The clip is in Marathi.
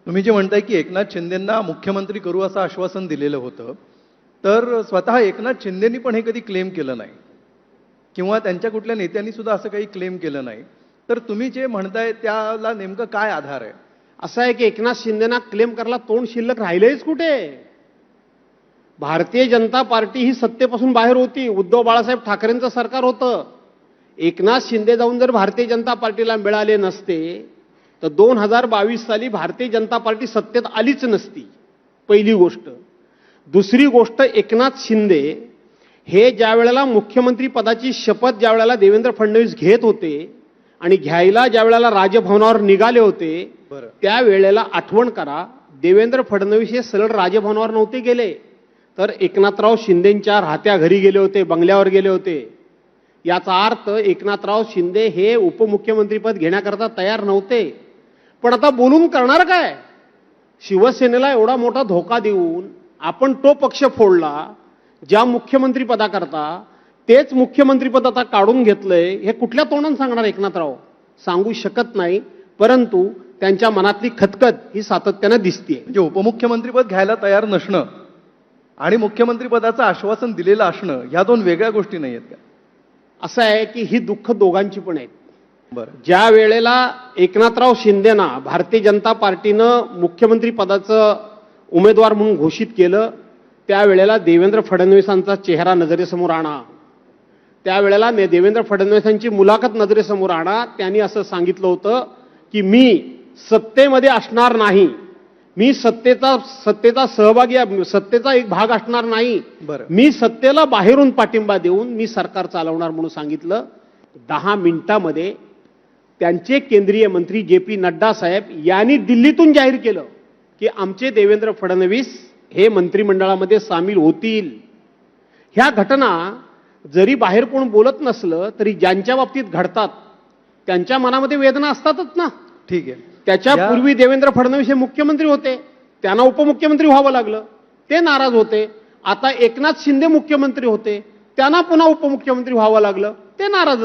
तुम्ही जे म्हणताय की एकनाथ शिंदेंना मुख्यमंत्री करू असं आश्वासन दिलेलं होतं, तर स्वतः एकनाथ शिंदेंनी पण हे कधी क्लेम केलं नाही किंवा त्यांच्या कुठल्या नेत्यांनी सुद्धा असं काही क्लेम केलं नाही. तर तुम्ही जे म्हणताय त्याला नेमकं काय आधार आहे? असं आहे की एकनाथ शिंदेना क्लेम करायला तोंड शिल्लक राहिलेच कुठे. भारतीय जनता पार्टी ही सत्तेपासून बाहेर होती. उद्धव बाळासाहेब ठाकरेंचं सरकार होतं. एकनाथ शिंदे जाऊन जर भारतीय जनता पार्टीला मिळाले नसते तर 2022 साली भारतीय जनता पार्टी सत्तेत आलीच नसती. पहिली गोष्ट. दुसरी गोष्ट, एकनाथ शिंदे हे ज्या वेळेला मुख्यमंत्री पदाची शपथ ज्या वेळेला देवेंद्र फडणवीस घेत होते आणि घ्यायला ज्या वेळेला राजभवनावर निघाले होते त्यावेळेला आठवण करा, देवेंद्र फडणवीस हे सरळ राजभवनावर नव्हते गेले, तर एकनाथराव शिंदेंच्या राहत्या घरी गेले होते, बंगल्यावर गेले होते. याचा अर्थ एकनाथराव शिंदे हे उपमुख्यमंत्रीपद घेण्याकरता तयार नव्हते. पण आता बोलून करणार काय? शिवसेनेला एवढा मोठा धोका देऊन आपण तो पक्ष फोडला ज्या मुख्यमंत्री पदाकरता, तेच मुख्यमंत्रीपद आता काढून घेतलंय. हे कुठल्या तोंडाने सांगणार एकनाथराव? सांगू शकत नाही. परंतु त्यांच्या मनातली खतखत ही सातत्याने दिसते. म्हणजे उपमुख्यमंत्रीपद घ्यायला तयार नसणं आणि मुख्यमंत्रीपदाचं आश्वासन दिलेलं असणं ह्या दोन वेगळ्या गोष्टी नाही आहेत का? असं आहे की ही दुःख दोघांची पण आहेत. बरं, ज्या वेळेला एकनाथराव शिंदेना भारतीय जनता पार्टीनं मुख्यमंत्री पदाचं उमेदवार म्हणून घोषित केलं, त्यावेळेला देवेंद्र फडणवीसांचा चेहरा नजरेसमोर आणा. त्यावेळेला देवेंद्र फडणवीसांची मुलाखत नजरेसमोर आणा. त्यांनी असं सांगितलं होतं की मी सत्तेमध्ये असणार नाही, मी सत्तेचा सहभागी, सत्तेचा एक भाग असणार नाही, मी सत्तेला बाहेरून पाठिंबा देऊन मी सरकार चालवणार म्हणून सांगितलं. 10 मिनिटांमध्ये त्यांचे केंद्रीय मंत्री जे.पी. नड्डा साहेब यांनी दिल्लीतून जाहीर केलं की आमचे देवेंद्र फडणवीस हे मंत्रिमंडळामध्ये सामील होतील. ह्या घटना जरी बाहेर कोण बोलत नसलं तरी ज्यांच्या बाबतीत घडतात त्यांच्या मनामध्ये वेदना असतातच ना. ठीक आहे. त्याच्यापूर्वी देवेंद्र फडणवीस हे मुख्यमंत्री होते, त्यांना उपमुख्यमंत्री व्हावं लागलं, ते नाराज होते. आता एकनाथ शिंदे मुख्यमंत्री होते, त्यांना पुन्हा उपमुख्यमंत्री व्हावं लागलं, ते नाराज